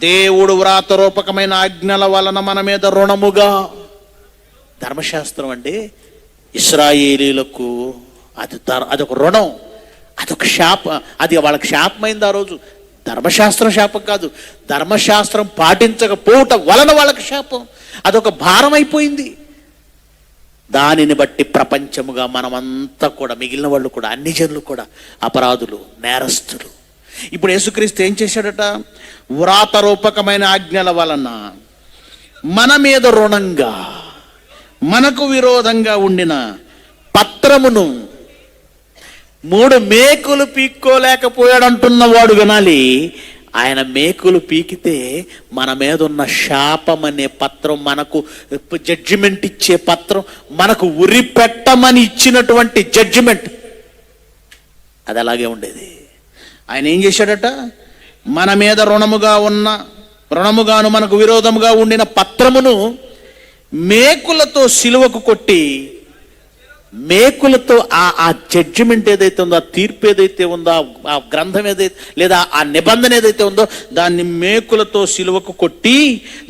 Speaker 1: దేవుడు వ్రాతరూపకమైన ఆజ్ఞల వలన మన మీద రుణముగా. ధర్మశాస్త్రం అంటే ఇశ్రాయేలీలకు అదొక రుణం, అదొక శాపం. అది వాళ్ళకి శాపమైంది ఆ రోజు. ధర్మశాస్త్రం శాపం కాదు, ధర్మశాస్త్రం పాటించకపోవటం వలన వాళ్ళకి శాపం. అదొక భారం అయిపోయింది. దానిని బట్టి ప్రపంచముగా మనమంతా కూడా, మిగిలిన వాళ్ళు కూడా, అన్ని జనులు కూడా అపరాధులు, నేరస్తులు. ఇప్పుడు యేసుక్రీస్తు ఏం చేశాడట? వ్రాతరూపకమైన ఆజ్ఞల వలన మన మీద రుణంగా, మనకు విరోధంగా ఉండిన పత్రమును 3 మేకులు పీక్కోలేకపోయాడు అంటున్నవాడు వినాలి. ఆయన మేకులు పీకితే మన మీద ఉన్న శాపం అనే పత్రం, మనకు జడ్జిమెంట్ ఇచ్చే పత్రం, మనకు ఉరి పెట్టమని ఇచ్చినటువంటి జడ్జిమెంట్, అది అలాగే ఉండేది. ఆయన ఏం చేశాడట? మన మీద రుణముగాను మనకు విరోధముగా ఉండిన పత్రమును మేకులతో సిలువకు కొట్టి, మేకులతో ఆ జడ్జిమెంట్ ఏదైతే ఉందో, ఆ తీర్పు ఏదైతే ఉందో, ఆ గ్రంథం ఏదైతే లేదా ఆ నిబంధన ఏదైతే ఉందో దాన్ని మేకులతో సిలువకు కొట్టి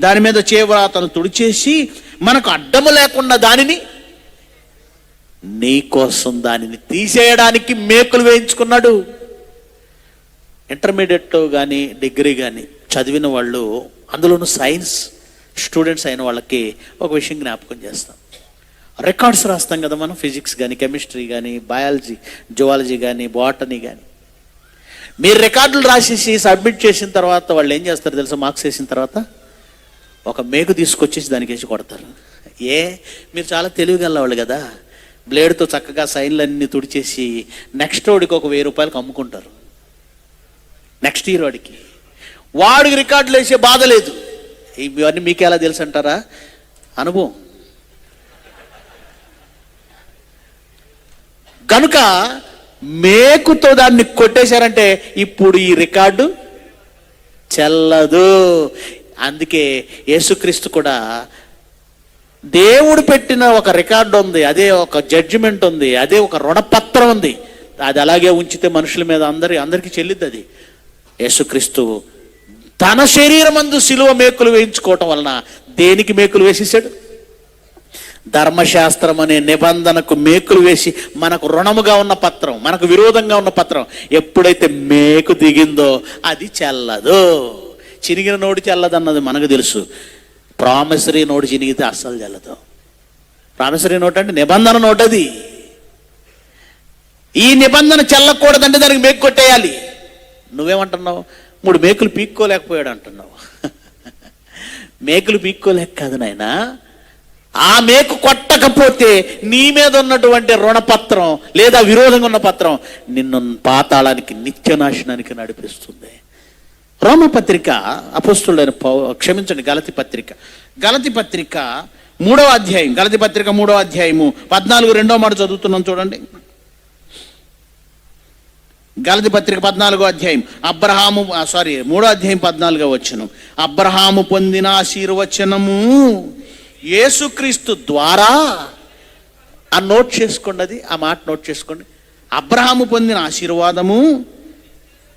Speaker 1: దాని మీద చేవ్రాతను తుడిచేసి మనకు అడ్డము లేకుండా దానిని, నీ కోసం దానిని తీసేయడానికి మేకులు వేయించుకున్నాడు. ఇంటర్మీడియట్ కానీ డిగ్రీ కానీ చదివిన వాళ్ళు, అందులోనూ సైన్స్ స్టూడెంట్స్ అయిన వాళ్ళకి ఒక విషయం జ్ఞాపకం చేస్తాం. రికార్డ్స్ రాస్తాం కదా మనం, ఫిజిక్స్ కానీ కెమిస్ట్రీ కానీ బయాలజీ జువాలజీ కానీ బాటనీ కానీ. మీరు రికార్డులు రాసేసి సబ్మిట్ చేసిన తర్వాత వాళ్ళు ఏం చేస్తారు తెలుసా? మార్క్స్ వేసిన తర్వాత ఒక మేకు తీసుకొచ్చేసి దానికి వేసి కొడతారు. మీరు చాలా తెలివిగలవాళ్ళు కదా, బ్లేడ్తో చక్కగా సైన్లన్నీ తుడిచేసి నెక్స్ట్ వాడికి ఒక 1000 రూపాయలకు అమ్ముకుంటారు. నెక్స్ట్ ఇయర్ వాడికి రికార్డులు వేసే బాధ లేదు. ఇవన్నీ మీకు ఎలా తెలుసు అంటారా? అనుభవం. కనుక మేకుతో దాన్ని కొట్టేశారంటే ఇప్పుడు ఈ రికార్డు చెల్లదు. అందుకే యేసుక్రీస్తు కూడా దేవుడు పెట్టిన ఒక రికార్డు ఉంది, అదే ఒక జడ్జిమెంట్ ఉంది, అదే ఒక రుణపత్రం ఉంది. అది అలాగే ఉంచితే మనుషుల మీద అందరికీ చెల్లిద్ది. అది యేసుక్రీస్తు తన శరీరమందు సిలువ మేకులు వేయించుకోవటం వలన దేనికి మేకులు వేసేసాడు? ధర్మశాస్త్రం అనే నిబంధనకు మేకులు వేసి మనకు రుణముగా ఉన్న పత్రం, మనకు విరోధంగా ఉన్న పత్రం ఎప్పుడైతే మేకు దిగిందో అది చెల్లదు. చినిగిన నోటి చెల్లదు అన్నది మనకు తెలుసు. ప్రామిసరీ నోటు చినిగితే అస్సలు చెల్లదు. ప్రామిసరీ నోట్ అంటే నిబంధన నోట్. అది ఈ నిబంధన చెల్లకూడదంటే దానికి మేకు కొట్టేయాలి. నువ్వేమంటున్నావు? 3 మేకులు పీక్కోలేకపోయాడు అంటున్నావు. మేకులు పీక్కోలేక కాదు నాయనా, ఆ మేకు కొట్టకపోతే నీ మీద ఉన్నటువంటి రుణపత్రం లేదా విరోధంగా ఉన్న పత్రం నిన్ను పాతాళానికి, నిత్యనాశనానికి నడిపిస్తుంది. రోమపత్రిక అపోస్తులైన గలతీ పత్రిక 3వ అధ్యాయం, గలతీ పత్రిక 3వ అధ్యాయము 14 2వ మాట చదువుతున్నాం చూడండి. గలతీ పత్రిక 14వ అధ్యాయం 3వ అధ్యాయం 14వ వచనం. అబ్రహాము పొందిన ఆశీర్వచనము యేసుక్రీస్తు ద్వారా, ఆ నోట్ చేసుకోండి, అది ఆ మాట నోట్ చేసుకోండి. అబ్రహాము పొందిన ఆశీర్వాదము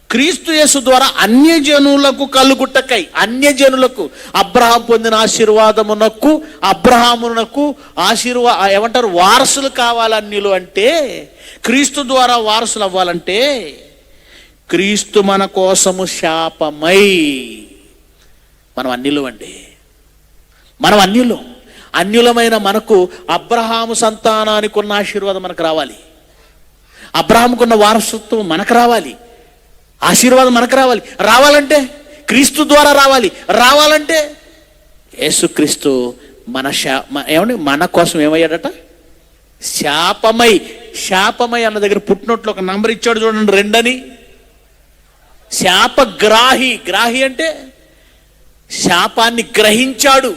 Speaker 1: క్రీస్తు యేసు ద్వారా అన్యజనులకు కలుగుటకై. అన్యజనులకు అబ్రహాం పొందిన ఆశీర్వాదమునకు, అబ్రహామునకు ఏమంటారు, వారసులు కావాలి అన్యులు అంటే, క్రీస్తు ద్వారా వారసులు అవ్వాలంటే క్రీస్తు మన కోసము శాపమై. మనం అన్యులు అండి, మనం అన్యులమైన మనకు అబ్రహాము సంతానానికి ఉన్న ఆశీర్వాదం మనకు రావాలి. అబ్రహాముకున్న వారసత్వం మనకు రావాలి. ఆశీర్వాదం మనకు రావాలి. రావాలంటే క్రీస్తు ద్వారా రావాలంటే యేసుక్రీస్తు మన కోసం ఏమయ్యాడట? శాపమై అన్న దగ్గర పుట్టినట్లు ఒక నంబర్ ఇచ్చాడు చూడండి, 2 అని. శాపగ్రాహి అంటే శాపాన్ని గ్రహించాడు.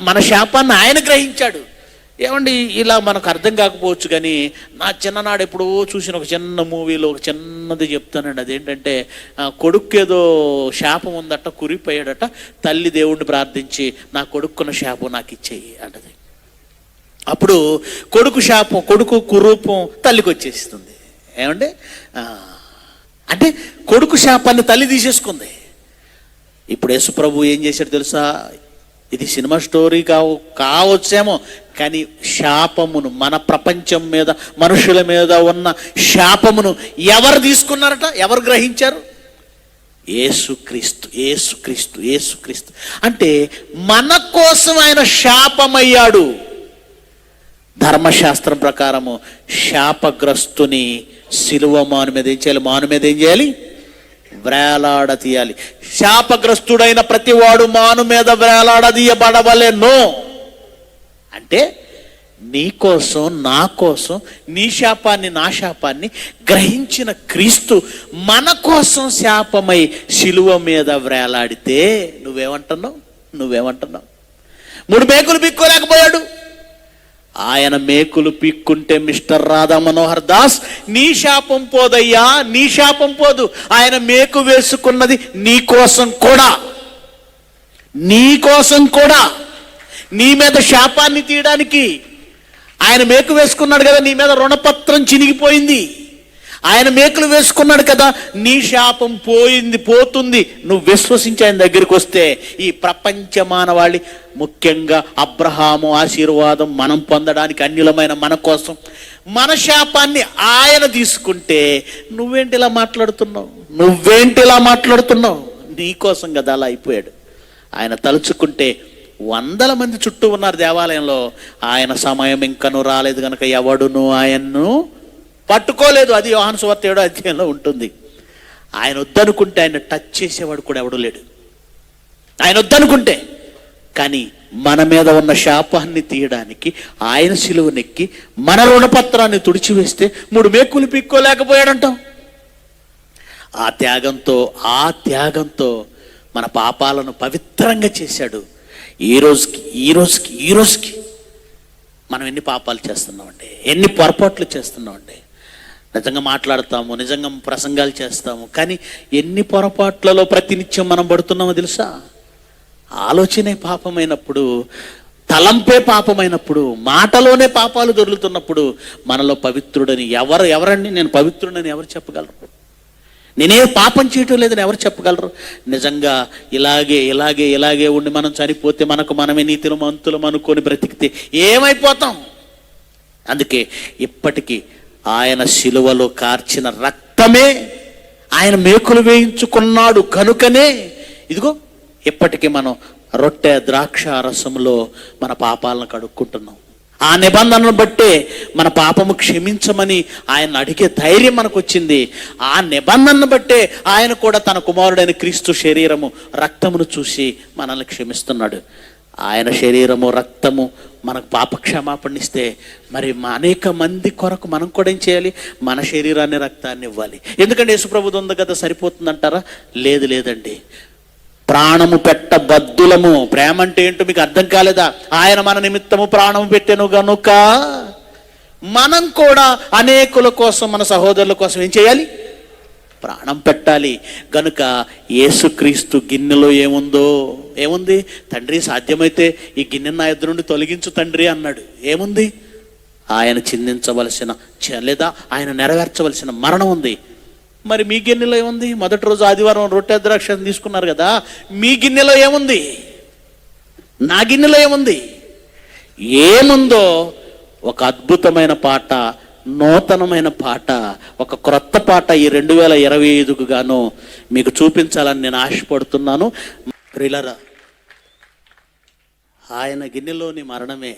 Speaker 1: మన శాపాన్ని ఆయన గ్రహించాడు. ఏమండి, ఇలా మనకు అర్థం కాకపోవచ్చు కానీ నా చిన్ననాడు ఎప్పుడో చూసిన ఒక చిన్న మూవీలో ఒక చిన్నది చెప్తానండి. అదేంటంటే, కొడుకు ఏదో శాపం ఉందట, కురిపోయాడట. తల్లి దేవుణ్ణి ప్రార్థించి నా కొడుకున్న శాపం నాకు ఇచ్చేయి అంటది. అప్పుడు కొడుకు కురూపం తల్లికి వచ్చేస్తుంది. ఏమండి, అంటే కొడుకు శాపాన్ని తల్లి తీసేసుకుంది. ఇప్పుడు యేసు ప్రభు ఏం చేశాడు తెలుసా? ఇది సినిమా స్టోరీ కావచ్చేమో కానీ శాపమును, మన ప్రపంచం మీద, మనుషుల మీద ఉన్న శాపమును ఎవరు తీసుకున్నారట? ఎవరు గ్రహించారు? యేసుక్రీస్తు. అంటే మన కోసం ఆయన శాపమయ్యాడు. ధర్మశాస్త్రం ప్రకారము శాపగ్రస్తుని సిలువ మాను మీద ఏం చేయాలి? వేలాడ తీయాలి. శాపగ్రస్తుడైన ప్రతివాడు మాను మీద వేలాడదీయబడవలెను. అంటే నీ కోసం, నా కోసం, నీ శాపాన్ని, నా శాపాన్ని గ్రహించిన క్రీస్తు మన కోసం శాపమై సిలువ మీద వేలాడితే నువ్వేమంటున్నావు? 3 మేకులు పీక్కోలేకపోయాడు. ఆయన మేకులు పీక్కుంటే మిస్టర్ రాధా మనోహర్ దాస్, నీ శాపం పోదయ్యా, నీ శాపం పోదు. ఆయన మేకు వేసుకున్నది నీ కోసం కూడా. నీ మీద శాపాన్ని తీయడానికి ఆయన మేకు వేసుకున్నాడు కదా, నీ మీద రుణపత్రం చినిగిపోయింది. ఆయన మేకులు వేసుకున్నాడు కదా, నీ శాపం పోతుంది. నువ్వు విశ్వసించి ఆయన దగ్గరికి వస్తే ఈ ప్రపంచ మానవాళి, ముఖ్యంగా అబ్రహాము ఆశీర్వాదం మనం పొందడానికి, అన్యులమైన మన కోసం మన శాపాన్ని ఆయన తీసుకుంటే నువ్వేంటి ఇలా మాట్లాడుతున్నావు? నీ కోసం కదా అలా అయిపోయాడు. ఆయన తలుచుకుంటే 100 మంది చుట్టూ ఉన్నారు దేవాలయంలో. ఆయన సమయం ఇంకను రాలేదు కనుక ఎవడును ఆయన్ను పట్టుకోలేదు. అది యోహాను సువార్త 7వ అధ్యాయంలో ఉంటుంది. ఆయన వద్దనుకుంటే ఆయన టచ్ చేసేవాడు కూడా ఎవడు లేడు, ఆయన వద్దనుకుంటే. కానీ మన మీద ఉన్న శాపాన్ని తీయడానికి ఆయన సిలువనెక్కి మన రుణపత్రాన్ని తుడిచివేస్తే 3 మేకులు పిక్కోలేకపోయాడంటాం. ఆ త్యాగంతో మన పాపాలను పవిత్రంగా చేశాడు. ఈ రోజుకి మనం ఎన్ని పాపాలు చేస్తున్నామండి, ఎన్ని పొరపాట్లు చేస్తున్నామండి. నిజంగా మాట్లాడతాము, నిజంగా ప్రసంగాలు చేస్తాము, కానీ ఎన్ని పొరపాట్లలో ప్రతినిత్యం మనం పడుతున్నామో తెలుసా? ఆలోచనే పాపమైనప్పుడు, తలంపే పాపమైనప్పుడు, మాటలోనే పాపాలు దొరుకుతున్నప్పుడు మనలో పవిత్రుడని ఎవరండి? నేను పవిత్రుడని ఎవరు చెప్పగలరు? నేనే పాపం చేయటం లేదని ఎవరు చెప్పగలరు? నిజంగా ఇలాగే ఉండి మనం చనిపోతే మనకు మనమే నీతిలో మంతులం అనుకొని బ్రతికితే ఏమైపోతాం? అందుకే ఇప్పటికీ ఆయన శిలువలో కార్చిన రక్తమే, ఆయన మేకులు వేయించుకున్నాడు కనుకనే ఇదిగో ఇప్పటికీ మనం రొట్టె ద్రాక్ష రసంలో మన పాపాలను కడుక్కుంటున్నాం. ఆ నిబంధనను బట్టే మన పాపము క్షమించమని ఆయన అడిగే ధైర్యం మనకు వచ్చింది. ఆ నిబంధనను బట్టే ఆయన కూడా తన కుమారుడైన క్రీస్తు శరీరము రక్తమును చూసి మనల్ని క్షమిస్తున్నాడు. ఆయన శరీరము రక్తము మనకు పాప క్షమాపణిస్తే మరి అనేక మంది కొరకు మనం కూడా ఏం చేయాలి? మన శరీరాన్ని రక్తాన్ని ఇవ్వాలి. ఎందుకంటే యేసుప్రభుది ఉంది కదా సరిపోతుందంటారా? లేదండి. ప్రాణము పెట్టబద్దులము. ప్రేమ అంటే ఏంటో మీకు అర్థం కాలేదా? ఆయన మన నిమిత్తము ప్రాణము పెట్టెను గనుక మనం కూడా అనేకుల కోసం, మన సహోదరుల కోసం ఏం చేయాలి? ప్రాణం పెట్టాలి. గనుక యేసుక్రీస్తు గిన్నెలో ఏముంది? తండ్రి సాధ్యమైతే ఈ గిన్నె నా ఎదురు నుండి తొలగించు తండ్రి అన్నాడు. ఏముంది? ఆయన చిందించవలసిన లేదా ఆయన నెరవేర్చవలసిన మరణం ఉంది. మరి మీ గిన్నెలో ఏముంది? మొదటి రోజు ఆదివారం రొట్టె ద్రాక్ష తీసుకున్నారు కదా, మీ గిన్నెలో ఏముంది? నా గిన్నెలో ఏముందో ఒక అద్భుతమైన పాట, నూతనమైన పాట, ఒక క్రొత్త పాట ఈ 2025కు గాను మీకు చూపించాలని నేను ఆశపడుతున్నాను. ప్రియులారా, ఆయన గిన్నెలోని మరణమే,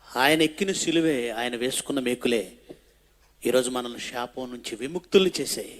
Speaker 1: ఆయన ఎక్కిన సిలువే, ఆయన వేసుకున్న మేకులే ఈరోజు మనల్ని శాపం నుంచి విముక్తుల్ని చేసాయి.